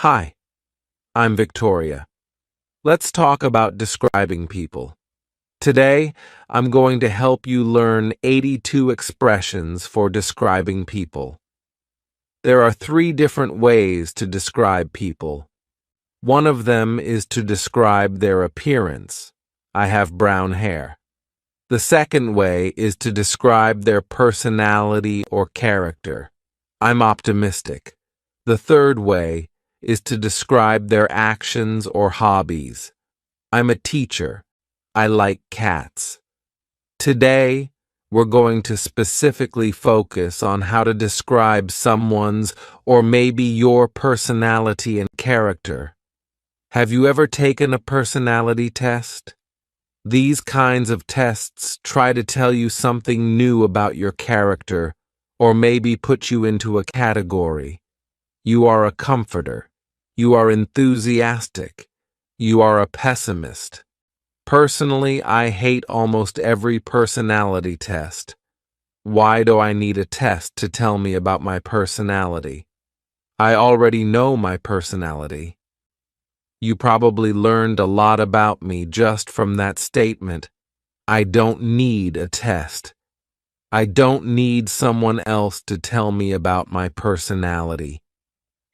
Hi, I'm Victoria. Let's talk about describing people. Today, I'm going to help you learn 82 expressions for describing people. There are 3 different ways to describe people. One of them is to describe their appearance. I have brown hair. The second way is to describe their personality or character. I'm optimistic. The third way is to describe their actions or hobbies. I'm a teacher. I like cats. Today, we're going to specifically focus on how to describe someone's or maybe your personality and character. Have you ever taken a personality test? These kinds of tests try to tell you something new about your character or maybe put you into a category. You are a comforter. You are enthusiastic. You are a pessimist. Personally, I hate almost every personality test. Why do I need a test to tell me about my personality? I already know my personality. You probably learned a lot about me just from that statement. I don't need a test. I don't need someone else to tell me about my personality.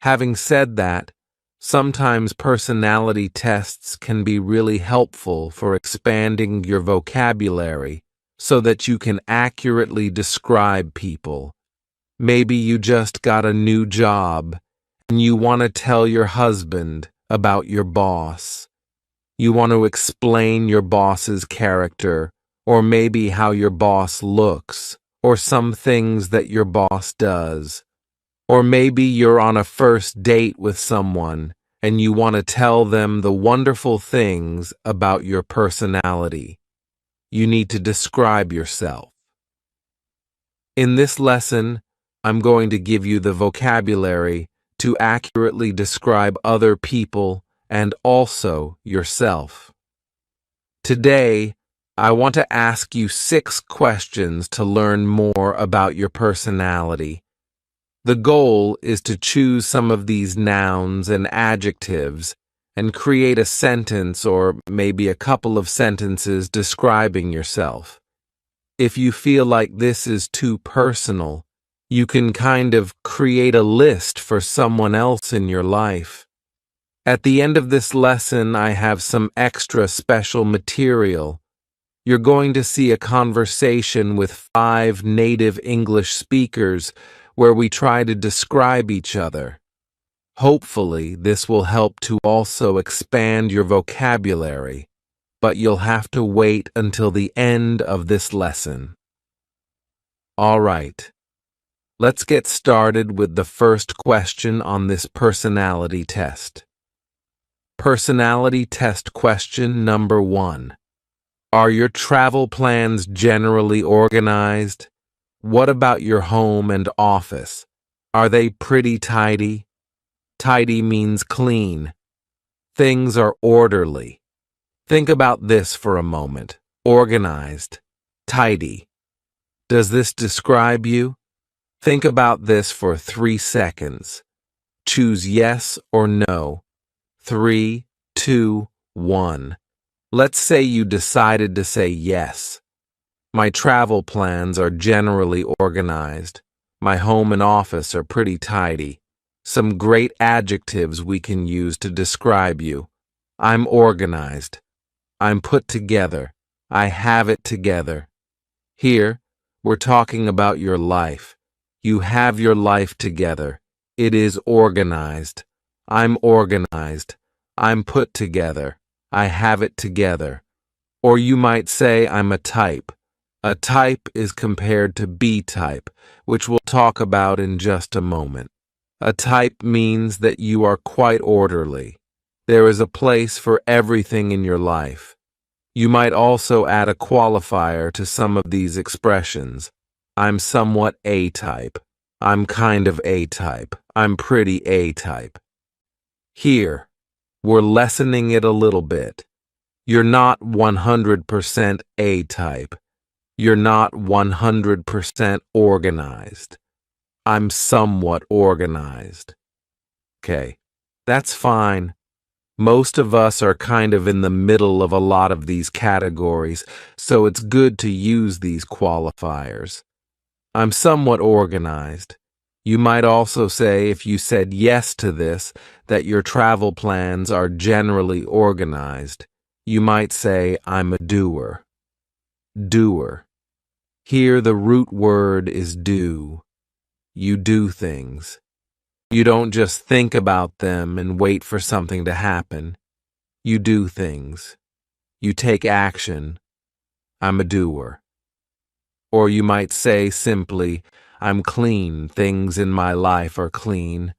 Having said that, sometimes personality tests can be really helpful for expanding your vocabulary so that you can accurately describe people. Maybe you just got a new job and you want to tell your husband about your boss. You want to explain your boss's character, or maybe how your boss looks, or some things that your boss does. Or maybe you're on a first date with someone and you want to tell them the wonderful things about your personality. You need to describe yourself. In this lesson, I'm going to give you the vocabulary to accurately describe other people and also yourself. Today, I want to ask you 6 questions to learn more about your personality. The goal is to choose some of these nouns and adjectives and create a sentence or maybe a couple of sentences describing yourself. If you feel like this is too personal, you can kind of create a list for someone else in your life. At the end of this lesson, I have some extra special material. You're going to see a conversation with 5 native English speakers where we try to describe each other. Hopefully, this will help to also expand your vocabulary, but you'll have to wait until the end of this lesson. All right. Let's get started with the first question on this personality test. Personality test question number 1. Are your travel plans generally organized? What about your home and office? Are they pretty tidy? Tidy means clean. Things are orderly. Think about this for a moment. Organized. Tidy. Does this describe you? Think about this for 3 seconds. Choose yes or no. 3, 2, 1. Let's say you decided to say yes. My travel plans are generally organized. My home and office are pretty tidy. Some great adjectives we can use to describe you. I'm organized. I'm put together. I have it together. Here, we're talking about your life. You have your life together. It is organized. I'm organized. I'm put together. I have it together. Or you might say I'm a type. A type is compared to B-type, which we'll talk about in just a moment. A type means that you are quite orderly. There is a place for everything in your life. You might also add a qualifier to some of these expressions. I'm somewhat A-type. I'm kind of A-type. I'm pretty A-type. Here, we're lessening it a little bit. You're not 100% A-type. You're not 100% organized. I'm somewhat organized. Okay, That's fine. Most of us are kind of in the middle of a lot of these categories, so it's good to use these qualifiers. I'm somewhat organized. You might also say, if you said yes to this, that your travel plans are generally organized. You might say, I'm a doer. Doer. Here the root word is do. You do things. You don't just think about them and wait for something to happen. You do things. You take action. I'm a doer. Or you might say simply, I'm clean. Things in my life are clean.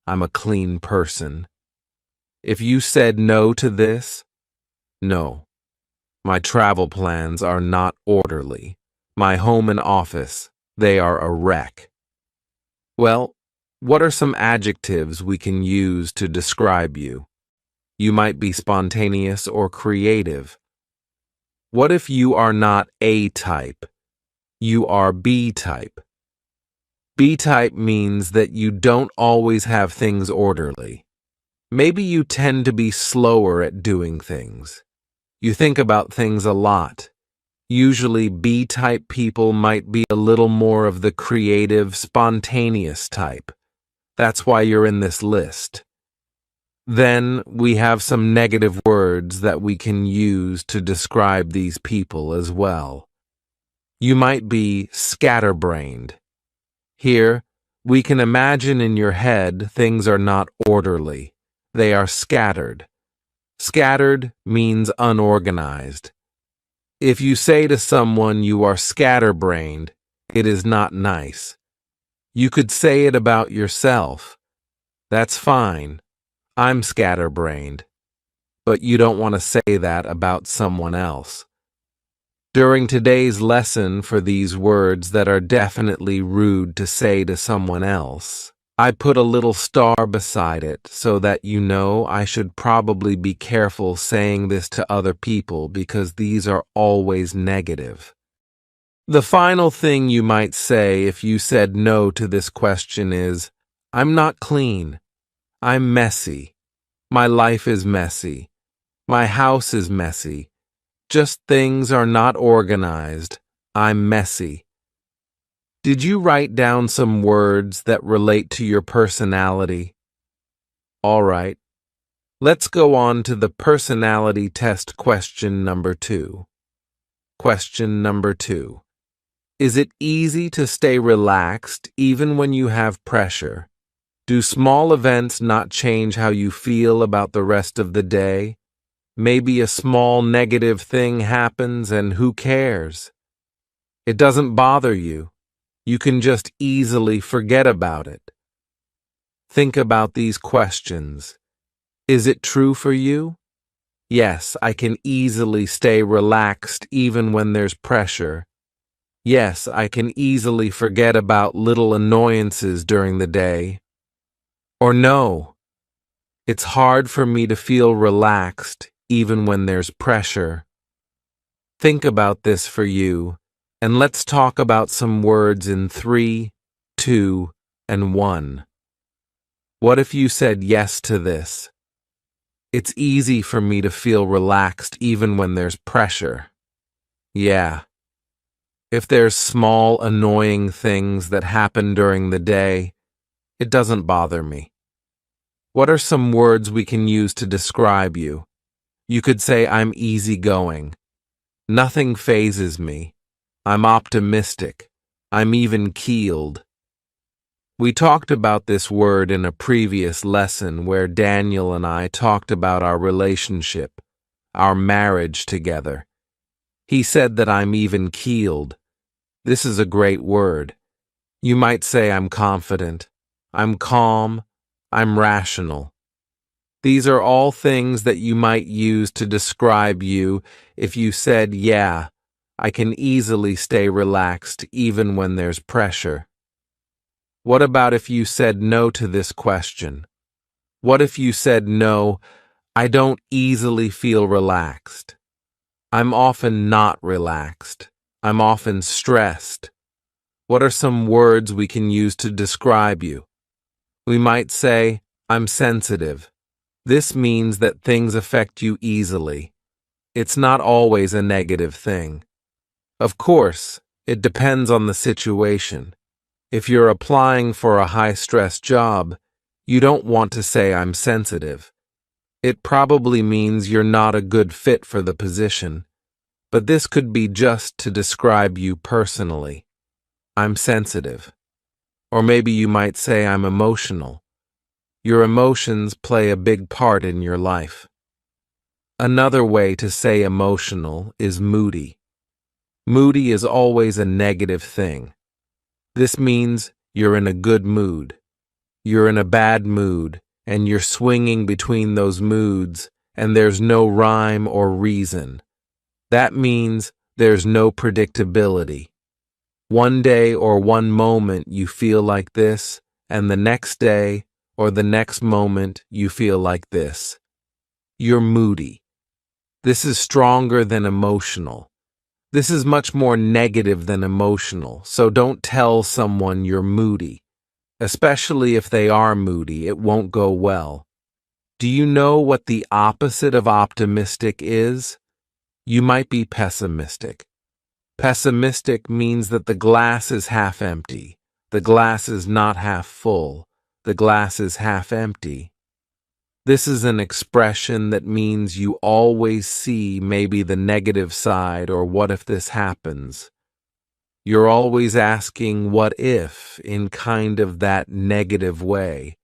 I'm a clean person. If you said no to this, no. My travel plans are not orderly. My home and office, they are a wreck. Well, what are some adjectives we can use to describe you? You might be spontaneous or creative. What if you are not A type? You are B type. B type means that you don't always have things orderly. Maybe you tend to be slower at doing things. You think about things a lot. Usually B-type people might be a little more of the creative, spontaneous type. That's why you're in this list. Then we have some negative words that we can use to describe these people as well. You might be scatterbrained. Here, we can imagine in your head things are not orderly. They are scattered. Scattered means unorganized. If you say to someone you are scatterbrained, it is not nice. You could say it about yourself. That's fine. I'm scatterbrained. But you don't want to say that about someone else. During today's lesson for these words that are definitely rude to say to someone else, I put a little star beside it so that you know I should probably be careful saying this to other people because these are always negative. The final thing you might say if you said no to this question is, I'm not clean. I'm messy. My life is messy. My house is messy. Just things are not organized. I'm messy. Did you write down some words that relate to your personality? All right. Let's go on to the personality test question number 2. Question number 2. Is it easy to stay relaxed even when you have pressure? Do small events not change how you feel about the rest of the day? Maybe a small negative thing happens and who cares? It doesn't bother you. You can just easily forget about it. Think about these questions. Is it true for you? Yes, I can easily stay relaxed even when there's pressure. Yes, I can easily forget about little annoyances during the day. Or no, it's hard for me to feel relaxed even when there's pressure. Think about this for you, and let's talk about some words in 3, 2, and 1. What if you said yes to this? It's easy for me to feel relaxed even when there's pressure. Yeah. If there's small, annoying things that happen during the day, it doesn't bother me. What are some words we can use to describe you? You could say, I'm easygoing. Nothing phases me. I'm optimistic. I'm even-keeled. We talked about this word in a previous lesson where Daniel and I talked about our relationship, our marriage together. He said that I'm even-keeled. This is a great word. You might say I'm confident. I'm calm. I'm rational. These are all things that you might use to describe you if you said, yeah, I can easily stay relaxed even when there's pressure. What about if you said no to this question? What if you said, no, I don't easily feel relaxed. I'm often not relaxed. I'm often stressed. What are some words we can use to describe you? We might say, I'm sensitive. This means that things affect you easily. It's not always a negative thing. Of course, it depends on the situation. If you're applying for a high-stress job, you don't want to say I'm sensitive. It probably means you're not a good fit for the position, but this could be just to describe you personally. I'm sensitive. Or maybe you might say I'm emotional. Your emotions play a big part in your life. Another way to say emotional is moody. Moody is always a negative thing. This means you're in a good mood. You're in a bad mood, and you're swinging between those moods, and there's no rhyme or reason. That means there's no predictability. One day or one moment you feel like this, and the next day or the next moment you feel like this. You're moody. This is stronger than emotional. This is much more negative than emotional, so don't tell someone you're moody. Especially if they are moody, it won't go well. Do you know what the opposite of optimistic is? You might be pessimistic. Pessimistic means that the glass is half empty. The glass is not half full. The glass is half empty. This is an expression that means you always see maybe the negative side or what if this happens. You're always asking what if in kind of that negative way.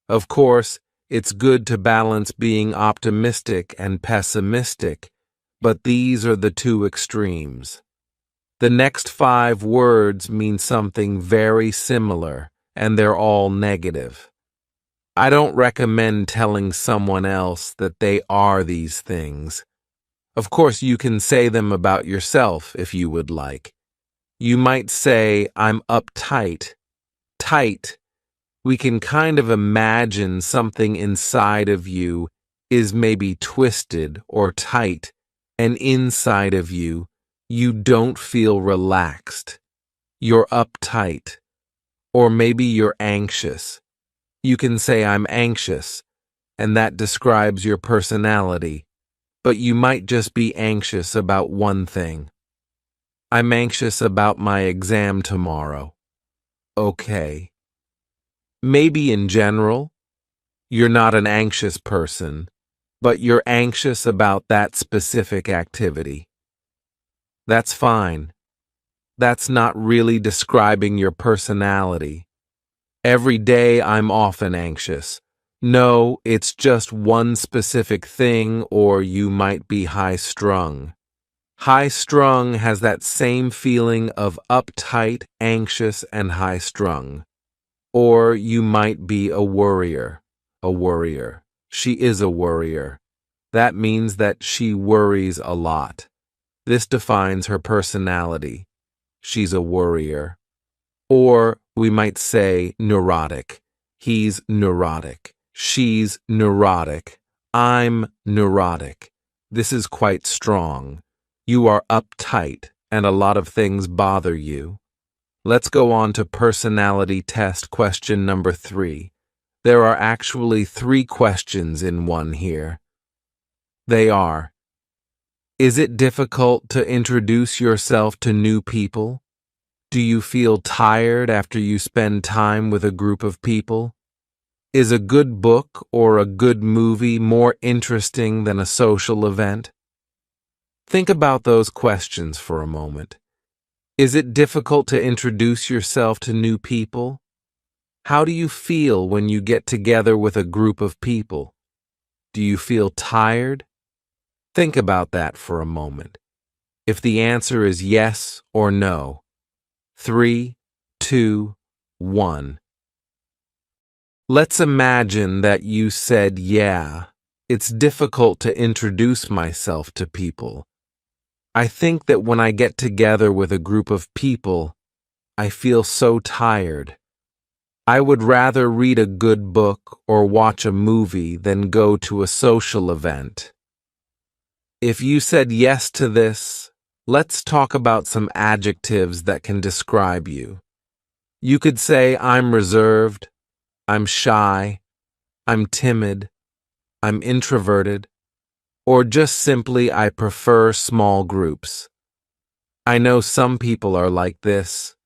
Of course, it's good to balance being optimistic and pessimistic, but these are the two extremes. The next 5 words mean something very similar, and they're all negative. I don't recommend telling someone else that they are these things. Of course, you can say them about yourself if you would like. You might say, I'm uptight. Tight. We can kind of imagine something inside of you is maybe twisted or tight, and inside of you, you don't feel relaxed. You're uptight. Or maybe you're anxious. You can say, I'm anxious, and that describes your personality, but you might just be anxious about one thing. I'm anxious about my exam tomorrow. Okay. Maybe in general, you're not an anxious person, but you're anxious about that specific activity. That's fine. That's not really describing your personality. Every day I'm often anxious. No, it's just one specific thing, or you might be high-strung. High-strung has that same feeling of uptight, anxious, and high-strung. Or you might be a worrier. A worrier. She is a worrier. That means that she worries a lot. This defines her personality. She's a worrier. Or we might say neurotic. He's neurotic. She's neurotic. I'm neurotic. This is quite strong. You are uptight, and a lot of things bother you. Let's go on to personality test question number 3. There are actually 3 questions in one here. They are: is it difficult to introduce yourself to new people? Do you feel tired after you spend time with a group of people? Is a good book or a good movie more interesting than a social event? Think about those questions for a moment. Is it difficult to introduce yourself to new people? How do you feel when you get together with a group of people? Do you feel tired? Think about that for a moment. If the answer is yes or no. 3, 2, 1. Let's imagine that you said, yeah, it's difficult to introduce myself to people. I think that when I get together with a group of people, I feel so tired. I would rather read a good book or watch a movie than go to a social event. If you said yes to this, let's talk about some adjectives that can describe you. You could say, I'm reserved, I'm shy, I'm timid, I'm introverted, or just simply I prefer small groups. I know some people are like this.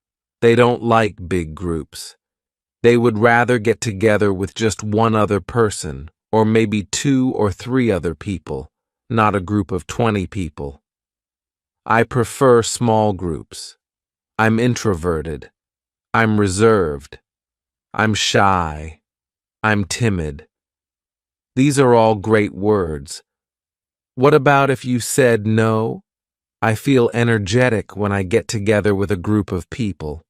They don't like big groups. They would rather get together with just one other person, or maybe 2 or 3 other people, not a group of 20 people. I prefer small groups. I'm introverted. I'm reserved. I'm shy. I'm timid. These are all great words. What about if you said no? I feel energetic when I get together with a group of people.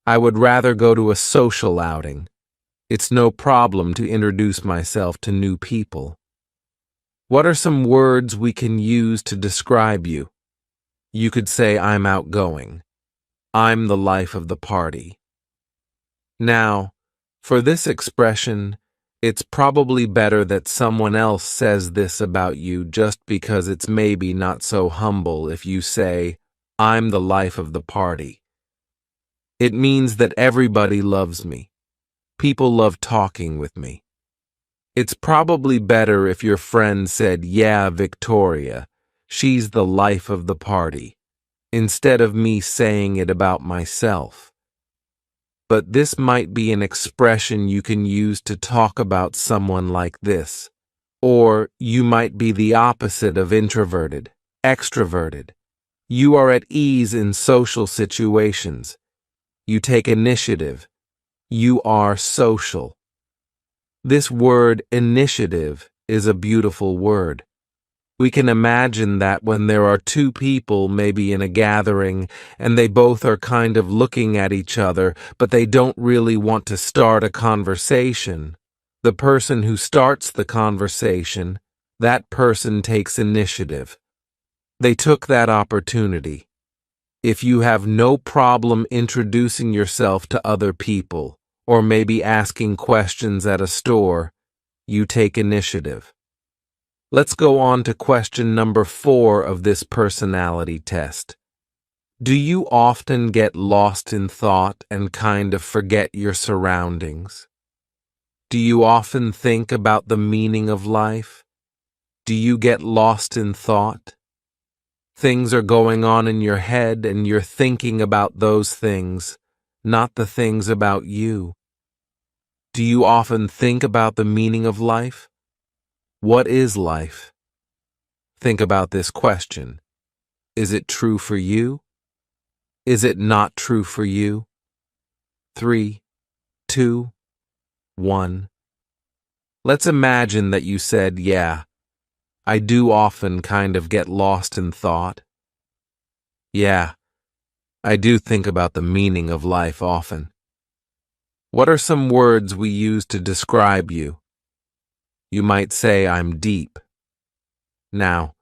I would rather go to a social outing. It's no problem to introduce myself to new people. What are some words we can use to describe you? You could say I'm outgoing. I'm the life of the party. Now, for this expression, it's probably better that someone else says this about you just because it's maybe not so humble if you say, I'm the life of the party. It means that everybody loves me. People love talking with me. It's probably better if your friend said, yeah, Victoria, she's the life of the party, instead of me saying it about myself. But this might be an expression you can use to talk about someone like this. Or you might be the opposite of introverted, extroverted. You are at ease in social situations. You take initiative. You are social. This word initiative is a beautiful word. We can imagine that when there are 2 people maybe in a gathering and they both are kind of looking at each other, but they don't really want to start a conversation. The person who starts the conversation, that person takes initiative. They took that opportunity. If you have no problem introducing yourself to other people, or maybe asking questions at a store, you take initiative. Let's go on to question number 4 of this personality test. Do you often get lost in thought and kind of forget your surroundings? Do you often think about the meaning of life? Do you get lost in thought? Things are going on in your head and you're thinking about those things, not the things about you. Do you often think about the meaning of life? What is life? Think about this question. Is it true for you? Is it not true for you? 3, 2, 1. Let's imagine that you said, yeah, I do often kind of get lost in thought. Yeah, I do think about the meaning of life often. What are some words we use to describe you? You might say, I'm deep. Now,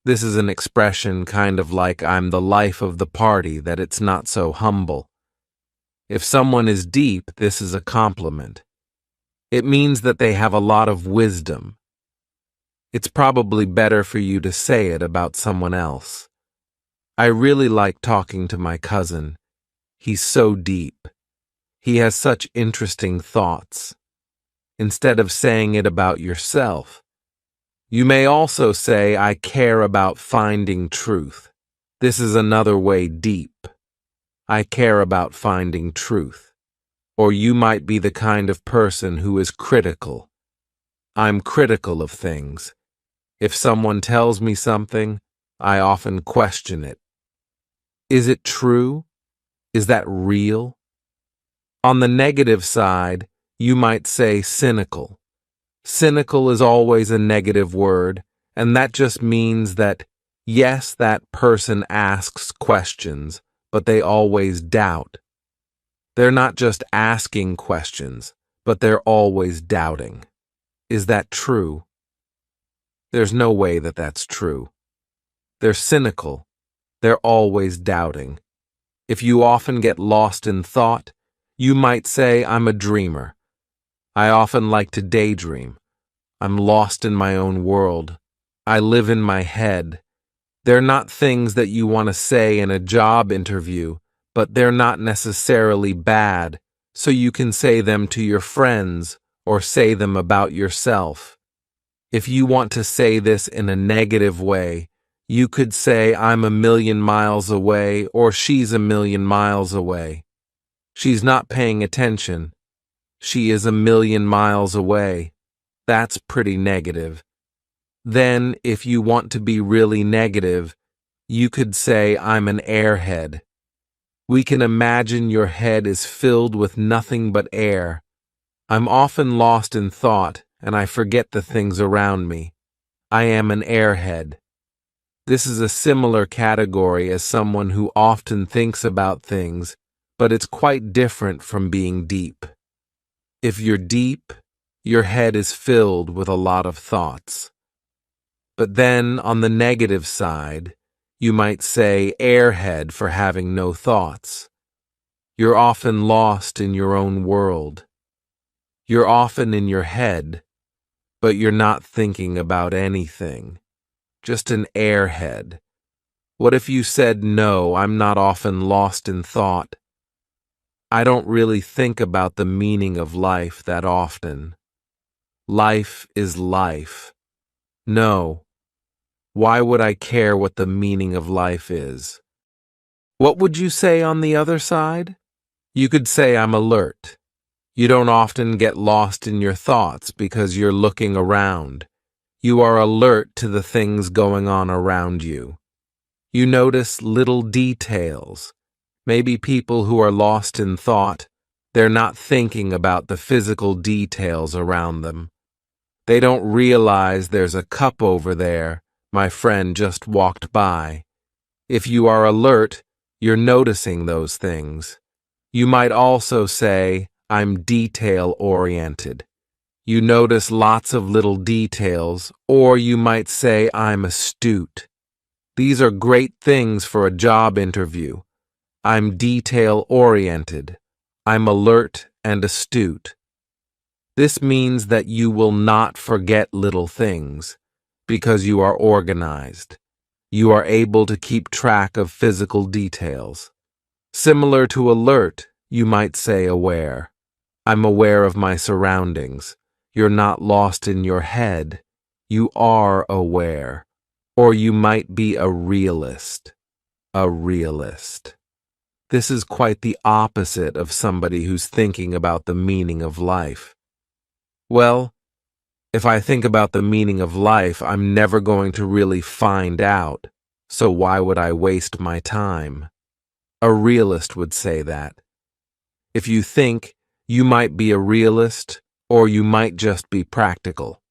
this is an expression kind of like I'm the life of the party, that it's not so humble. If someone is deep, this is a compliment. It means that they have a lot of wisdom. It's probably better for you to say it about someone else. I really like talking to my cousin. He's so deep. He has such interesting thoughts. Instead of saying it about yourself, you may also say, I care about finding truth. This is another way deep. I care about finding truth. Or you might be the kind of person who is critical. I'm critical of things. If someone tells me something, I often question it. Is it true? Is that real? On the negative side, you might say cynical. Cynical is always a negative word, and that just means that, yes, that person asks questions, but they always doubt. They're not just asking questions, but they're always doubting. Is that true? There's no way that that's true. They're cynical. They're always doubting. If you often get lost in thought, you might say, I'm a dreamer. I often like to daydream. I'm lost in my own world. I live in my head. They're not things that you want to say in a job interview, but they're not necessarily bad, so you can say them to your friends or say them about yourself. If you want to say this in a negative way, you could say, I'm a million miles away, or she's a million miles away. She's not paying attention. She is a million miles away. That's pretty negative. Then, if you want to be really negative, you could say, I'm an airhead. We can imagine your head is filled with nothing but air. I'm often lost in thought, and I forget the things around me. I am an airhead. This is a similar category as someone who often thinks about things, but it's quite different from being deep. If you're deep, your head is filled with a lot of thoughts. But then, on the negative side, you might say airhead for having no thoughts. You're often lost in your own world. You're often in your head, but you're not thinking about anything. Just an airhead. What if you said, no, I'm not often lost in thought. I don't really think about the meaning of life that often. Life is life. No. Why would I care what the meaning of life is? What would you say on the other side? You could say I'm alert. You don't often get lost in your thoughts because you're looking around. You are alert to the things going on around you. You notice little details. Maybe people who are lost in thought, they're not thinking about the physical details around them. They don't realize there's a cup over there my friend just walked by. If you are alert, you're noticing those things. You might also say, I'm detail-oriented. You notice lots of little details, or you might say, I'm astute. These are great things for a job interview. I'm detail-oriented. I'm alert and astute. This means that you will not forget little things because you are organized. You are able to keep track of physical details. Similar to alert, you might say aware. I'm aware of my surroundings. You're not lost in your head. You are aware. Or you might be a realist. A realist. This is quite the opposite of somebody who's thinking about the meaning of life. Well, if I think about the meaning of life, I'm never going to really find out, so why would I waste my time? A realist would say that. If you think, you might be a realist, or you might just be practical.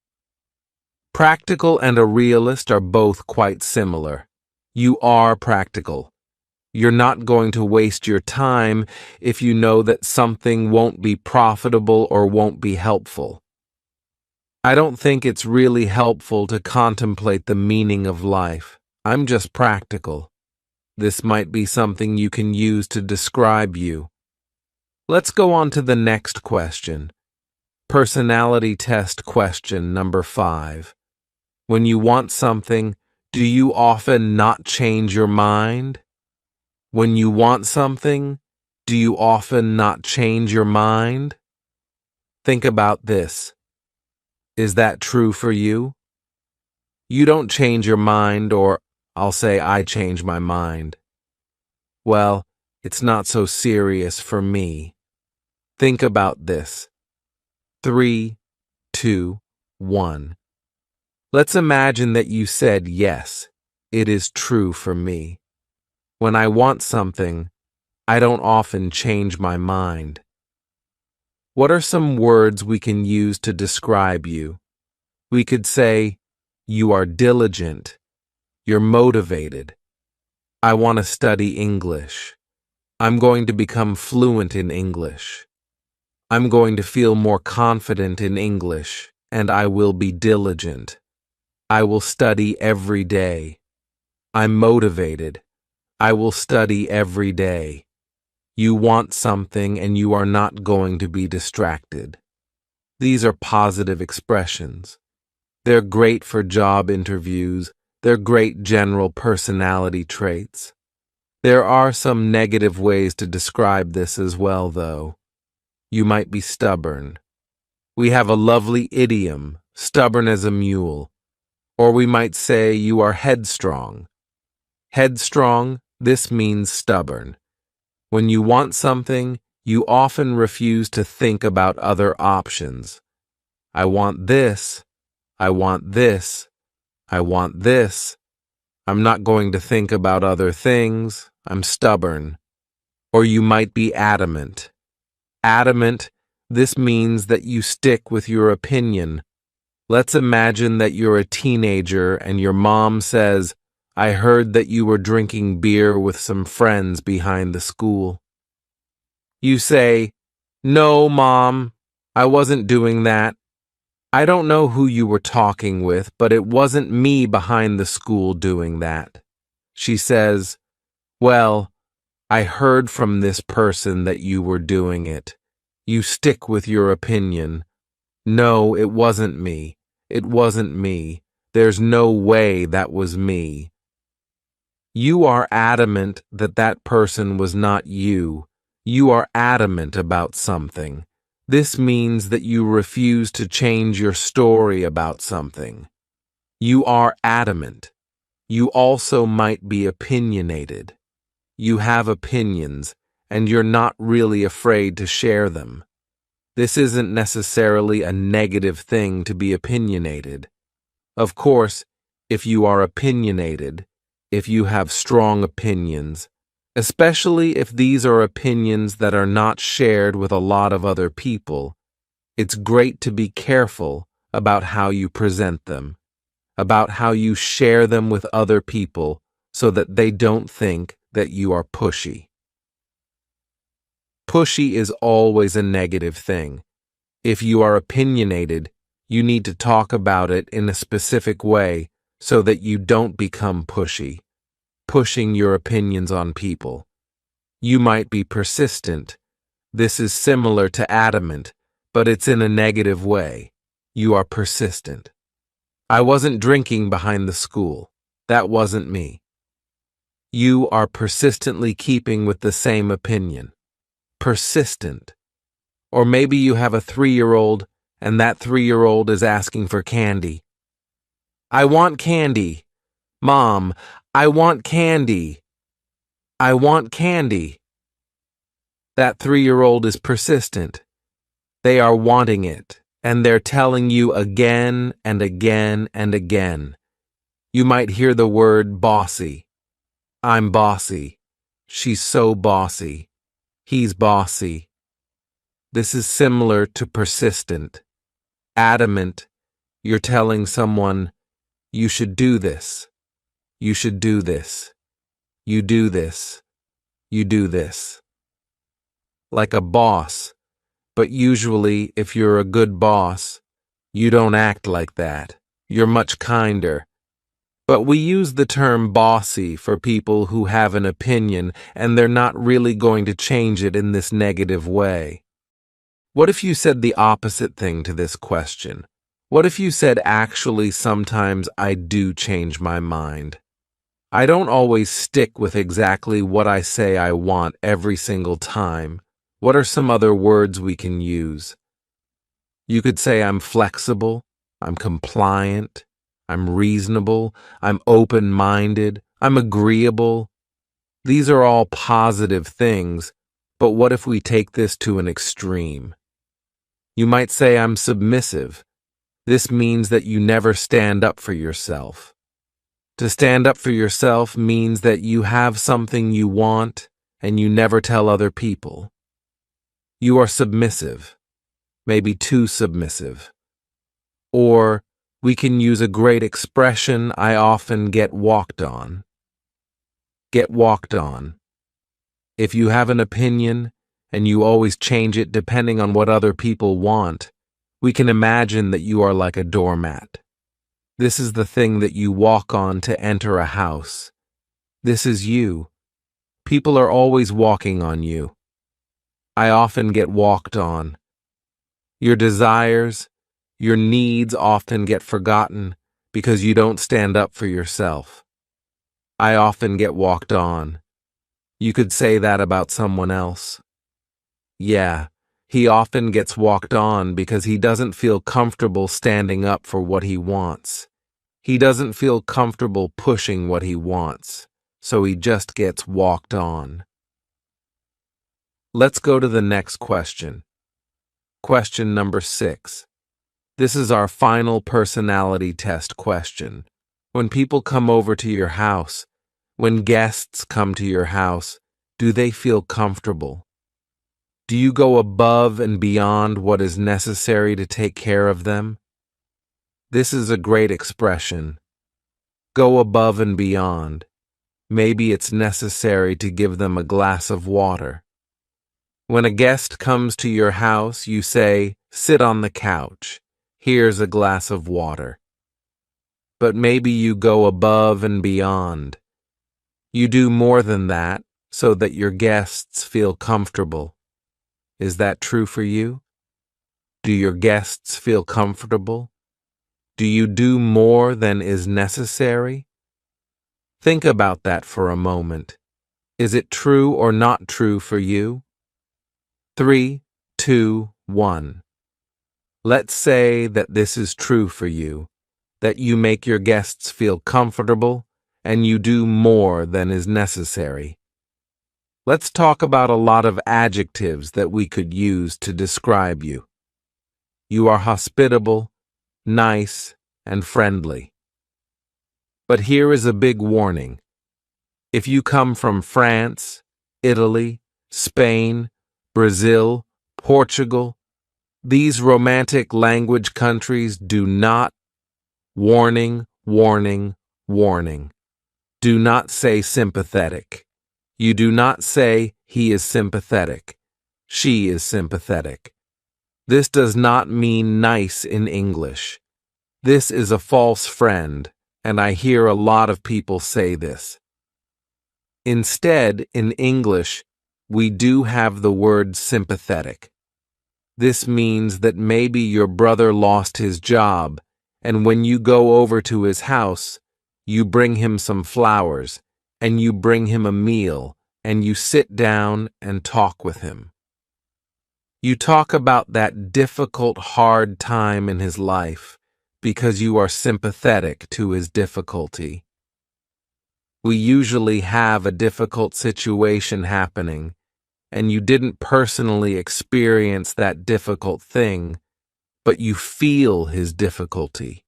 Practical and a realist are both quite similar. You are practical. You're not going to waste your time if you know that something won't be profitable or won't be helpful. I don't think it's really helpful to contemplate the meaning of life. I'm just practical. This might be something you can use to describe you. Let's go on to the next question. Personality test question number 5. When you want something, do you often not change your mind? When you want something, do you often not change your mind? Think about this. Is that true for you? You don't change your mind, or I'll say I change my mind. Well, it's not so serious for me. Think about this. 3, 2, 1. Let's imagine that you said yes, it is true for me. When I want something, I don't often change my mind. What are some words we can use to describe you? We could say, you are diligent. You're motivated. I want to study English. I'm going to become fluent in English. I'm going to feel more confident in English, and I will be diligent. I will study every day. I'm motivated. I will study every day. You want something and you are not going to be distracted. These are positive expressions. They're great for job interviews. They're great general personality traits. There are some negative ways to describe this as well, though. You might be stubborn. We have a lovely idiom, stubborn as a mule. Or we might say you are headstrong. Headstrong, this means stubborn. When you want something, you often refuse to think about other options. I want this. I want this. I want this. I'm not going to think about other things. I'm stubborn. Or you might be adamant. Adamant, this means that you stick with your opinion. Let's imagine that you're a teenager and your mom says, I heard that you were drinking beer with some friends behind the school. You say, No, Mom, I wasn't doing that. I don't know who you were talking with, but it wasn't me behind the school doing that. She says, Well, I heard from this person that you were doing it. You stick with your opinion. No, it wasn't me. It wasn't me. There's no way that was me. You are adamant that that person was not you. You are adamant about something. This means that you refuse to change your story about something. You are adamant. You also might be opinionated. You have opinions, and you're not really afraid to share them. This isn't necessarily a negative thing to be opinionated. Of course, if you are opinionated, if you have strong opinions, especially if these are opinions that are not shared with a lot of other people, it's great to be careful about how you present them, about how you share them with other people so that they don't think that you are pushy. Pushy is always a negative thing. If you are opinionated, you need to talk about it in a specific way so that you don't become pushy, pushing your opinions on people. You might be persistent. This is similar to adamant, but it's in a negative way. You are persistent. I wasn't drinking behind the school. That wasn't me. You are persistently keeping with the same opinion. Persistent. Or maybe you have a 3-year-old and that 3-year-old is asking for candy. I want candy. Mom, I want candy. I want candy. That 3-year-old is persistent. They are wanting it, and they're telling you again and again and again. You might hear the word bossy. I'm bossy. She's so bossy. He's bossy. This is similar to persistent. Adamant, you're telling someone, you should do this. You should do this. You do this. You do this. Like a boss, but usually if you're a good boss, you don't act like that. You're much kinder. But we use the term bossy for people who have an opinion and they're not really going to change it in this negative way. What if you said the opposite thing to this question? What if you said, actually, sometimes I do change my mind? I don't always stick with exactly what I say I want every single time. What are some other words we can use? You could say I'm flexible, I'm compliant, I'm reasonable, I'm open-minded, I'm agreeable. These are all positive things, but what if we take this to an extreme? You might say I'm submissive. This means that you never stand up for yourself. To stand up for yourself means that you have something you want and you never tell other people. You are submissive, maybe too submissive. Or we can use a great expression I often get walked on. Get walked on. If you have an opinion and you always change it depending on what other people want, we can imagine that you are like a doormat. This is the thing that you walk on to enter a house. This is you. People are always walking on you. I often get walked on. Your desires, your needs often get forgotten because you don't stand up for yourself. I often get walked on. You could say that about someone else. Yeah, He often gets walked on because he doesn't feel comfortable standing up for what he wants. He doesn't feel comfortable pushing what he wants, so he just gets walked on. Let's go to the next question. Question number 6. This is our final personality test question. When people come over to your house, when guests come to your house, do they feel comfortable? Do you go above and beyond what is necessary to take care of them? This is a great expression. Go above and beyond. Maybe it's necessary to give them a glass of water. When a guest comes to your house, you say, "Sit on the couch. Here's a glass of water." But maybe you go above and beyond. You do more than that so that your guests feel comfortable. Is that true for you? Do your guests feel comfortable? Do you do more than is necessary? Think about that for a moment. Is it true or not true for you? 3, 2, 1. Let's say that this is true for you, that you make your guests feel comfortable and you do more than is necessary. Let's talk about a lot of adjectives that we could use to describe you. You are hospitable, nice, and friendly. But here is a big warning. If you come from France, Italy, Spain, Brazil, Portugal, these romantic language countries do not, warning, warning, warning. Do not say sympathetic. You do not say he is sympathetic. She is sympathetic. This does not mean nice in English. This is a false friend, and I hear a lot of people say this. Instead, in English, we do have the word sympathetic. This means that maybe your brother lost his job, and when you go over to his house, you bring him some flowers, and you bring him a meal, and you sit down and talk with him. You talk about that difficult, hard time in his life because you are sympathetic to his difficulty. We usually have a difficult situation happening, and you didn't personally experience that difficult thing, but you feel his difficulty.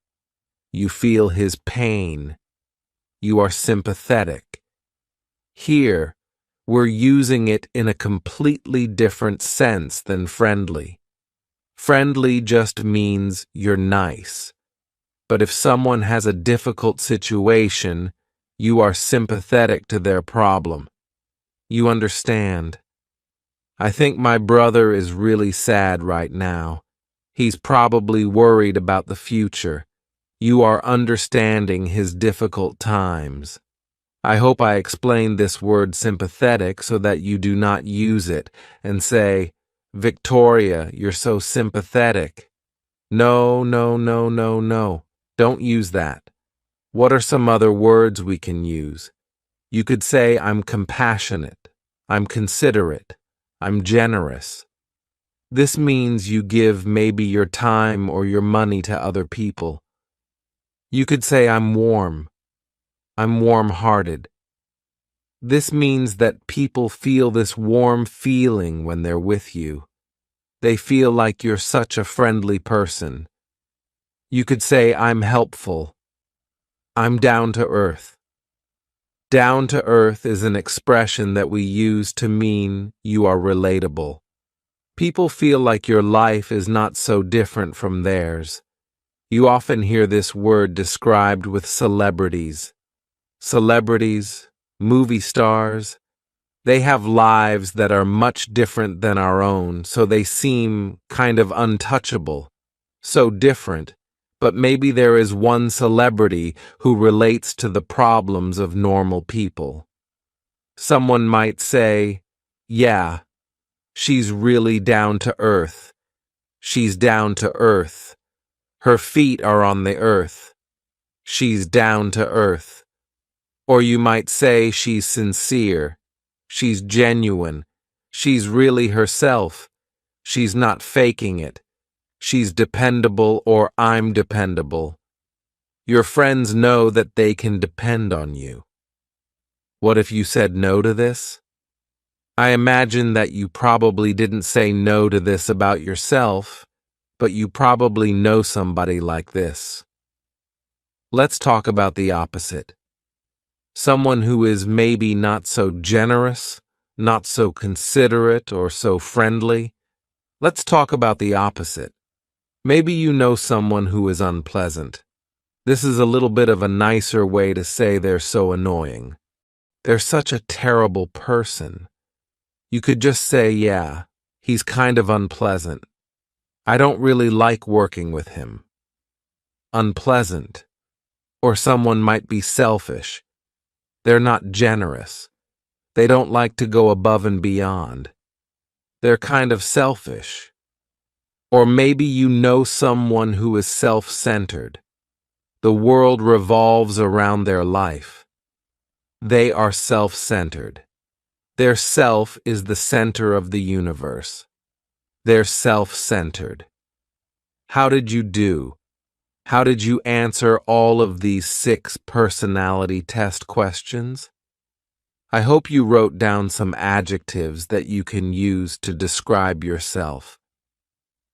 You feel his pain. You are sympathetic. Here, we're using it in a completely different sense than friendly. Friendly just means you're nice. But if someone has a difficult situation, you are sympathetic to their problem. You understand. I think my brother is really sad right now. He's probably worried about the future. You are understanding his difficult times. I hope I explained this word sympathetic so that you do not use it and say, "Victoria, you're so sympathetic." No, no, no, no, no. Don't use that. What are some other words we can use? You could say, "I'm compassionate. I'm considerate. I'm generous." This means you give maybe your time or your money to other people. You could say, "I'm warm. I'm warm-hearted." This means that people feel this warm feeling when they're with you. They feel like you're such a friendly person. You could say, "I'm helpful. I'm down to earth." Down to earth is an expression that we use to mean you are relatable. People feel like your life is not so different from theirs. You often hear this word described with celebrities. Celebrities, movie stars, they have lives that are much different than our own, so they seem kind of untouchable, so different. But maybe there is one celebrity who relates to the problems of normal people. Someone might say, "Yeah, she's really down to earth. She's down to earth. Her feet are on the earth. She's down to earth." Or you might say she's sincere. She's genuine. She's really herself. She's not faking it. She's dependable, or I'm dependable. Your friends know that they can depend on you. What if you said no to this? I imagine that you probably didn't say no to this about yourself, but you probably know somebody like this. Let's talk about the opposite. Someone who is maybe not so generous, not so considerate, or so friendly. Let's talk about the opposite. Maybe you know someone who is unpleasant. This is a little bit of a nicer way to say they're so annoying. They're such a terrible person. You could just say, yeah, he's kind of unpleasant. I don't really like working with him. Unpleasant. Or someone might be selfish. They're not generous. They don't like to go above and beyond. They're kind of selfish. Or maybe you know someone who is self-centered. The world revolves around their life. They are self-centered. Their self is the center of the universe. They're self-centered. How did you do? How did you answer all of these 6 personality test questions? I hope you wrote down some adjectives that you can use to describe yourself.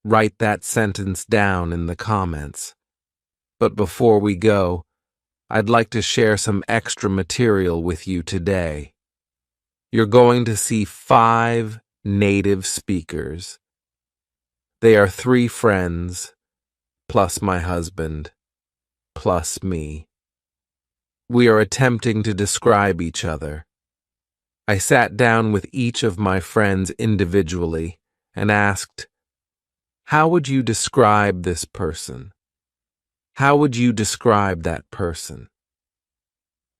Write that sentence down in the comments. But before we go, I'd like to share some extra material with you today. You're going to see 5 native speakers. They are 3 friends, plus my husband, plus me. We are attempting to describe each other. I sat down with each of my friends individually and asked, how would you describe this person? How would you describe that person?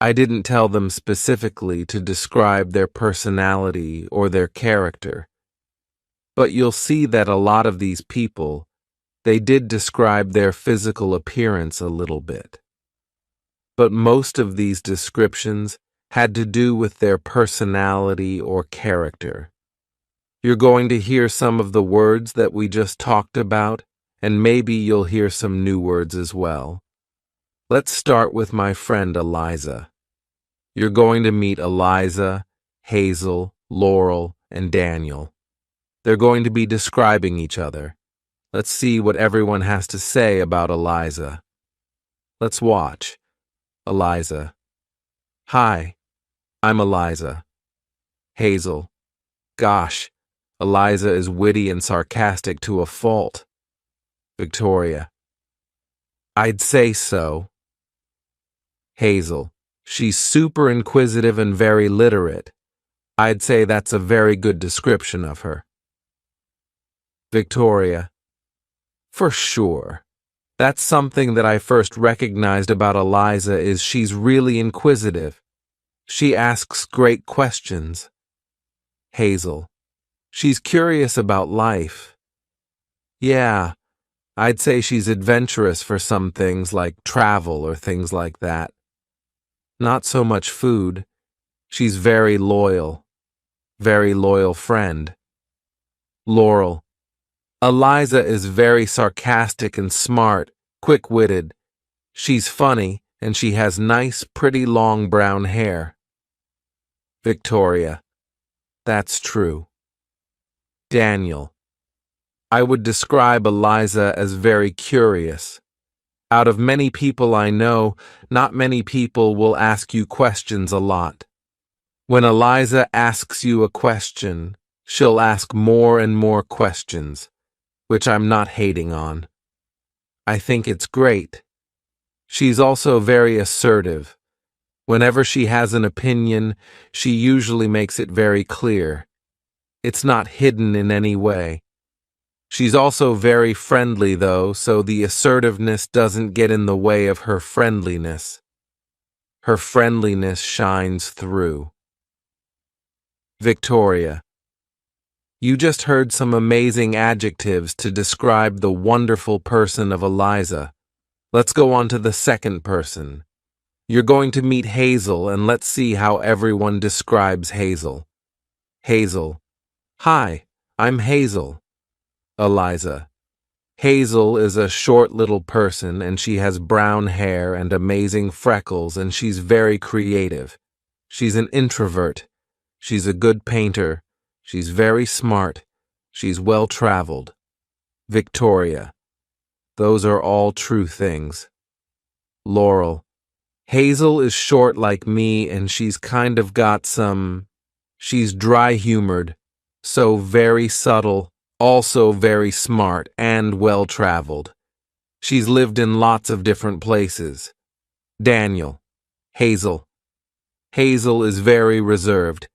I didn't tell them specifically to describe their personality or their character, but you'll see that a lot of these people, they did describe their physical appearance a little bit. But most of these descriptions had to do with their personality or character. You're going to hear some of the words that we just talked about, and maybe you'll hear some new words as well. Let's start with my friend Eliza. You're going to meet Eliza, Hazel, Laurel, and Daniel. They're going to be describing each other. Let's see what everyone has to say about Eliza. Let's watch. Eliza. Hi, I'm Eliza. Hazel. Gosh, Eliza is witty and sarcastic to a fault. Victoria. I'd say so. Hazel. She's super inquisitive and very literate. I'd say that's a very good description of her. Victoria. For sure. That's something that I first recognized about Eliza is she's really inquisitive. She asks great questions. Hazel. She's curious about life. Yeah, I'd say she's adventurous for some things like travel or things like that. Not so much food. She's very loyal friend. Laurel. Eliza is very sarcastic and smart, quick-witted. She's funny, and she has nice, pretty long brown hair. Victoria. That's true. Daniel. I would describe Eliza as very curious. Out of many people I know, not many people will ask you questions a lot. When Eliza asks you a question, she'll ask more and more questions, which I'm not hating on. I think it's great. She's also very assertive. Whenever she has an opinion, she usually makes it very clear. It's not hidden in any way. She's also very friendly, though, so the assertiveness doesn't get in the way of her friendliness. Her friendliness shines through. Victoria. You just heard some amazing adjectives to describe the wonderful person of Eliza. Let's go on to the second person. You're going to meet Hazel, and let's see how everyone describes Hazel. Hazel. Hi, I'm Hazel. Eliza. Hazel is a short little person and she has brown hair and amazing freckles and she's very creative. She's an introvert. She's a good painter. She's very smart. She's well-traveled. Victoria. Those are all true things. Laurel. Hazel is short like me and she's kind of got she's dry-humored, so very subtle, also very smart and well-traveled. She's lived in lots of different places. Daniel. Hazel. Hazel is very reserved.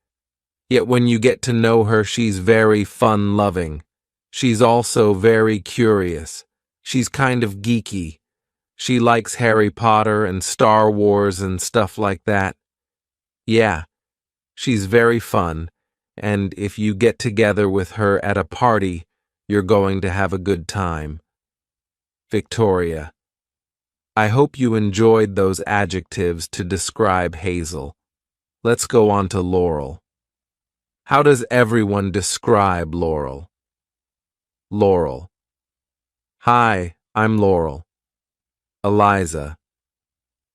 Yet when you get to know her, she's very fun-loving. She's also very curious. She's kind of geeky. She likes Harry Potter and Star Wars and stuff like that. Yeah, she's very fun, and if you get together with her at a party, you're going to have a good time. Victoria. I hope you enjoyed those adjectives to describe Hazel. Let's go on to Laurel. How does everyone describe Laurel? Laurel. Hi, I'm Laurel. Eliza.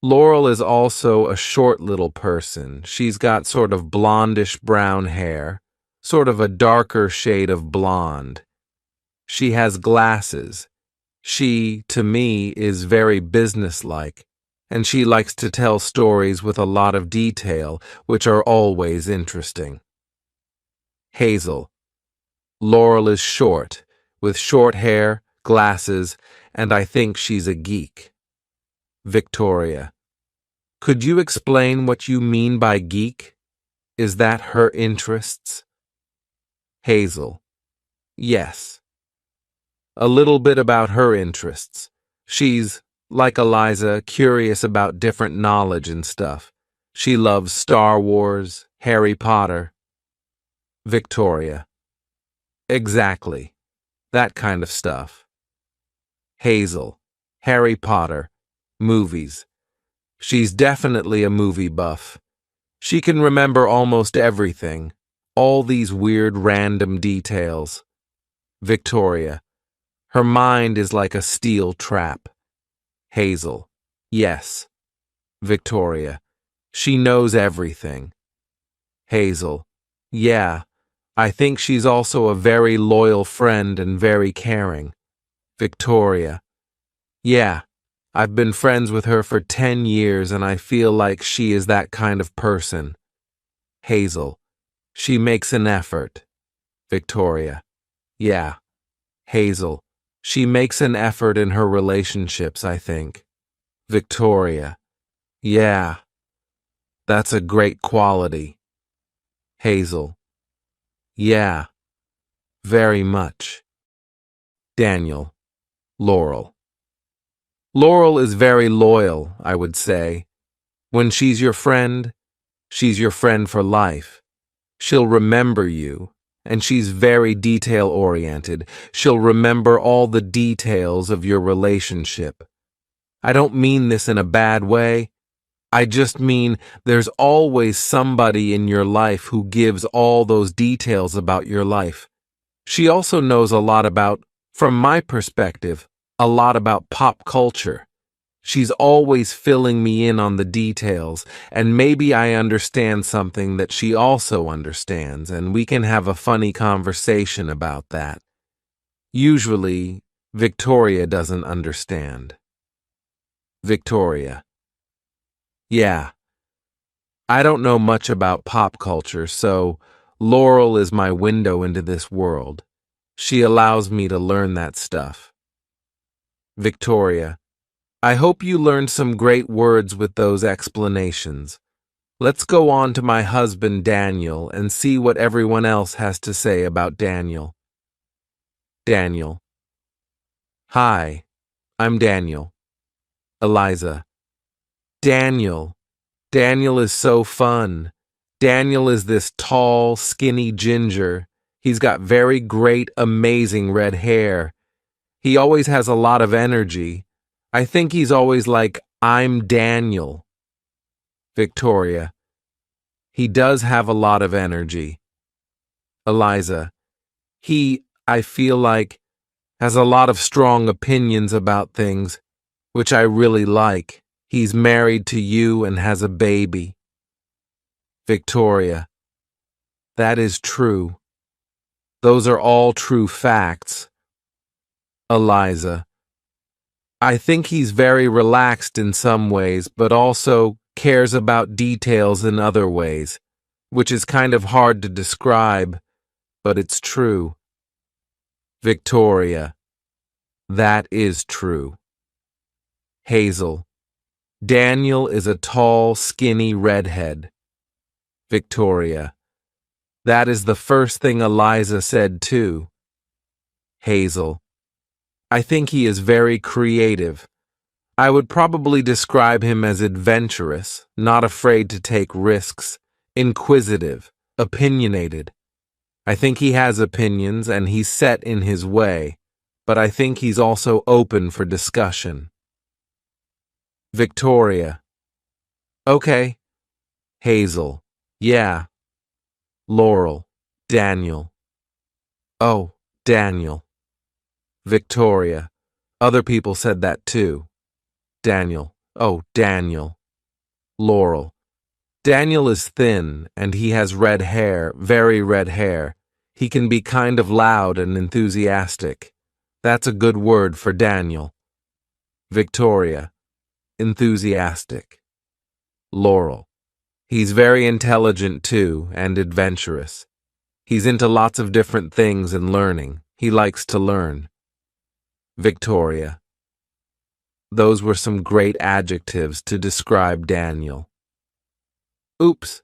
Laurel is also a short little person. She's got sort of blondish brown hair, sort of a darker shade of blonde. She has glasses. She, to me, is very businesslike, and she likes to tell stories with a lot of detail, which are always interesting. Hazel. Laurel is short, with short hair, glasses, and I think she's a geek. Victoria. Could you explain what you mean by geek? Is that her interests? Hazel. Yes. A little bit about her interests. She's, like Eliza, curious about different knowledge and stuff. She loves Star Wars, Harry Potter. Victoria. Exactly. That kind of stuff. Hazel. Harry Potter. Movies. She's definitely a movie buff. She can remember almost everything, all these weird random details. Victoria. Her mind is like a steel trap. Hazel. Yes. Victoria. She knows everything. Hazel. Yeah. I think she's also a very loyal friend and very caring. Victoria. Yeah. I've been friends with her for 10 years and I feel like she is that kind of person. Hazel. She makes an effort. Victoria. Yeah. Hazel. She makes an effort in her relationships, I think. Victoria. Yeah. That's a great quality. Hazel. Yeah. Very much. Daniel. Laurel. Laurel is very loyal, I would say. When she's your friend for life. She'll remember you, and she's very detail-oriented. She'll remember all the details of your relationship. I don't mean this in a bad way. I just mean there's always somebody in your life who gives all those details about your life. She also knows a lot about, from my perspective, a lot about pop culture. She's always filling me in on the details, and maybe I understand something that she also understands, and we can have a funny conversation about that. Usually, Victoria doesn't understand. Victoria. Yeah. I don't know much about pop culture, so Laurel is my window into this world. She allows me to learn that stuff. Victoria. I hope you learned some great words with those explanations. Let's go on to my husband Daniel and see what everyone else has to say about Daniel. Daniel. Hi, I'm Daniel. Eliza. Daniel. Daniel is so fun. Daniel is this tall, skinny ginger. He's got very great, amazing red hair. He always has a lot of energy. I think he's always like, I'm Daniel. Victoria. He does have a lot of energy. Eliza. I feel like, Has a lot of strong opinions about things, which I really like. He's married to you and has a baby. Victoria. That is true. Those are all true facts. Eliza. I think he's very relaxed in some ways, but also cares about details in other ways, which is kind of hard to describe, but it's true. Victoria. That is true. Hazel. Daniel is a tall, skinny redhead. Victoria. That is the first thing Eliza said too. Hazel. I think he is very creative. I would probably describe him as adventurous, not afraid to take risks, inquisitive, opinionated. I think he has opinions and he's set in his way, but I think he's also open for discussion. Victoria. Okay. Hazel. Yeah. Laurel. Daniel. Oh, Daniel. Victoria. Other people said that too. Daniel. Oh, Daniel. Laurel. Daniel is thin and he has red hair, very red hair. He can be kind of loud and enthusiastic. That's a good word for Daniel. Victoria. Enthusiastic. Laurel. He's very intelligent too and adventurous. He's into lots of different things and learning. He likes to learn. Victoria. Those were some great adjectives to describe Daniel. Oops,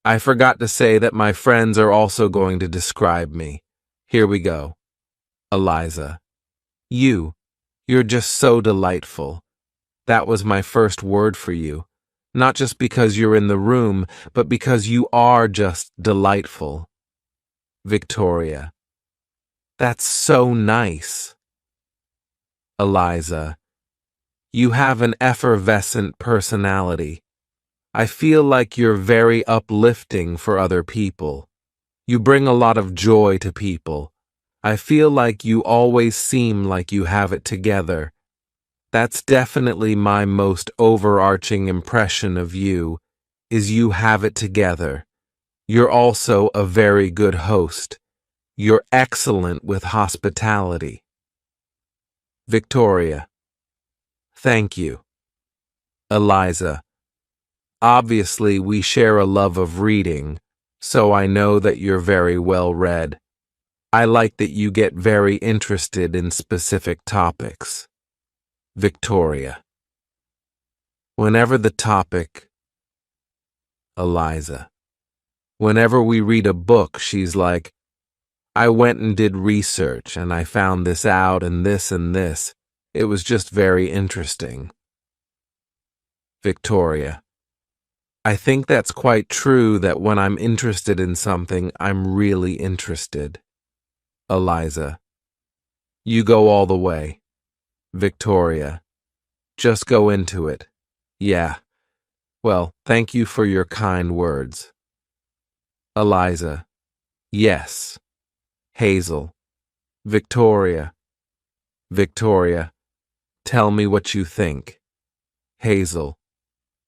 I forgot to say that my friends are also going to describe me. Here we go. Eliza. You're just so delightful. That was my first word for you. Not just because you're in the room, but because you are just delightful. Victoria. That's so nice. Eliza. You have an effervescent personality. I feel like you're very uplifting for other people. You bring a lot of joy to people. I feel like you always seem like you have it together. That's definitely my most overarching impression of you, is you have it together. You're also a very good host. You're excellent with hospitality. Victoria. Thank you. Eliza. Obviously, we share a love of reading, so I know that you're very well read. I like that you get very interested in specific topics. Victoria. Whenever the topic. Eliza. Whenever we read a book, she's like, I went and did research and I found this out and this and this. It was just very interesting. Victoria. I think that's quite true that when I'm interested in something, I'm really interested. Eliza. You go all the way. Victoria. Just go into it. Yeah. Well, thank you for your kind words. Eliza. Yes. Hazel. Victoria. Victoria. Tell me what you think. Hazel.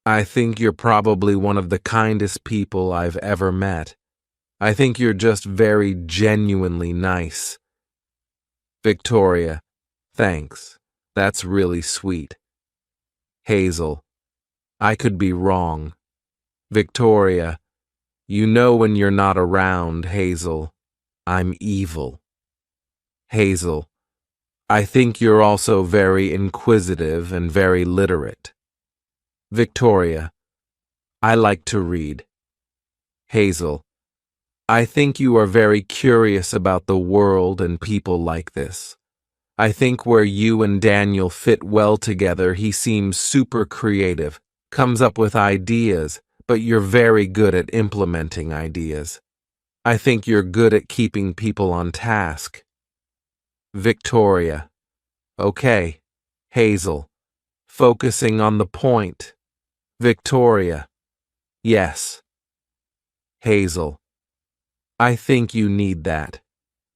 I think you're probably one of the kindest people I've ever met. I think you're just very genuinely nice. Victoria. Thanks. That's really sweet. Hazel. I could be wrong. Victoria. You know when you're not around, Hazel. I'm evil. Hazel. I think you're also very inquisitive and very literate. Victoria. I like to read. Hazel. I think you are very curious about the world and people like this. I think where you and Daniel fit well together, he seems super creative, comes up with ideas, but you're very good at implementing ideas. I think you're good at keeping people on task. Victoria. Okay. Hazel. Focusing on the point. Victoria. Yes. Hazel. I think you need that.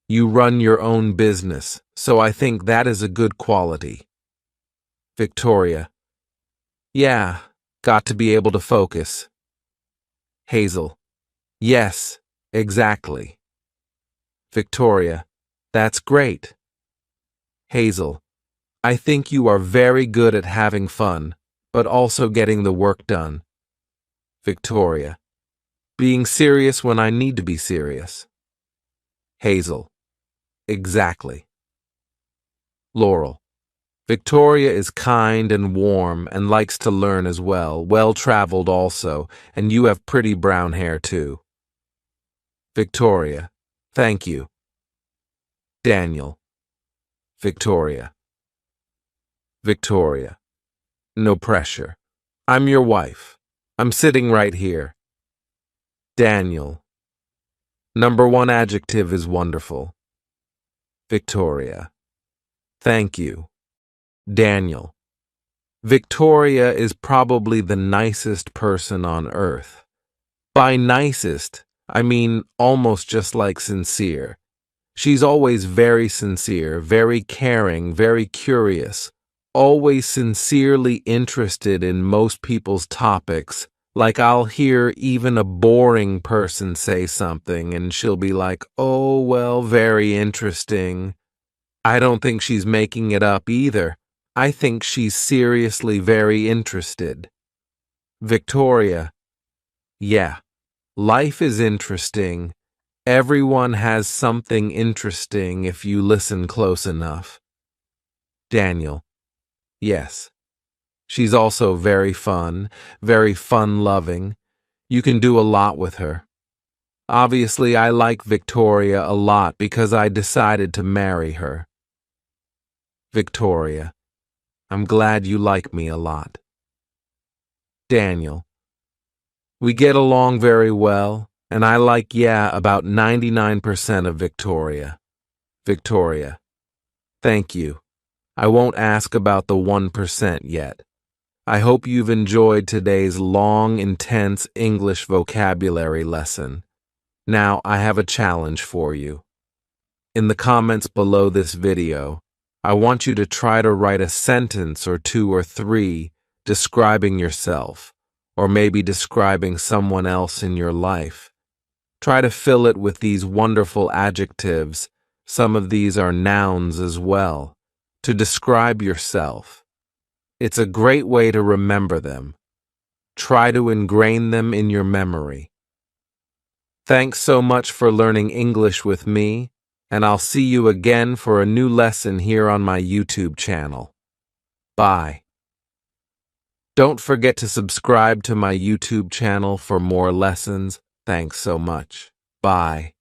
You run your own business, so I think that is a good quality. Victoria. Yeah, got to be able to focus. Hazel. Yes, exactly. Victoria. That's great. Hazel. I think you are very good at having fun, but also getting the work done. Victoria. Being serious when I need to be serious. Hazel. Exactly. Laurel. Victoria is kind and warm and likes to learn as well, well-traveled also, and you have pretty brown hair too. Victoria. Thank you. Daniel. Victoria. Victoria. No pressure. I'm your wife. I'm sitting right here. Daniel. Number one adjective is wonderful. Victoria. Thank you. Daniel. Victoria is probably the nicest person on earth. By nicest, I mean almost just like sincere. She's always very sincere, very caring, very curious, always sincerely interested in most people's topics. Like I'll hear even a boring person say something and she'll be like, oh, well, very interesting. I don't think she's making it up either. I think she's seriously very interested. Victoria. Yeah, life is interesting. Everyone has something interesting if you listen close enough. Daniel. Yes. She's also very fun-loving. You can do a lot with her. Obviously, I like Victoria a lot because I decided to marry her. Victoria. I'm glad you like me a lot. Daniel. We get along very well, and I like, about 99% of Victoria. Victoria. Thank you. I won't ask about the 1% yet. I hope you've enjoyed today's long, intense English vocabulary lesson. Now, I have a challenge for you. In the comments below this video, I want you to try to write a sentence or two or three describing yourself, or maybe describing someone else in your life. Try to fill it with these wonderful adjectives. Some of these are nouns as well, to describe yourself. It's a great way to remember them. Try to ingrain them in your memory. Thanks so much for learning English with me, and I'll see you again for a new lesson here on my YouTube channel. Bye. Don't forget to subscribe to my YouTube channel for more lessons. Thanks so much. Bye.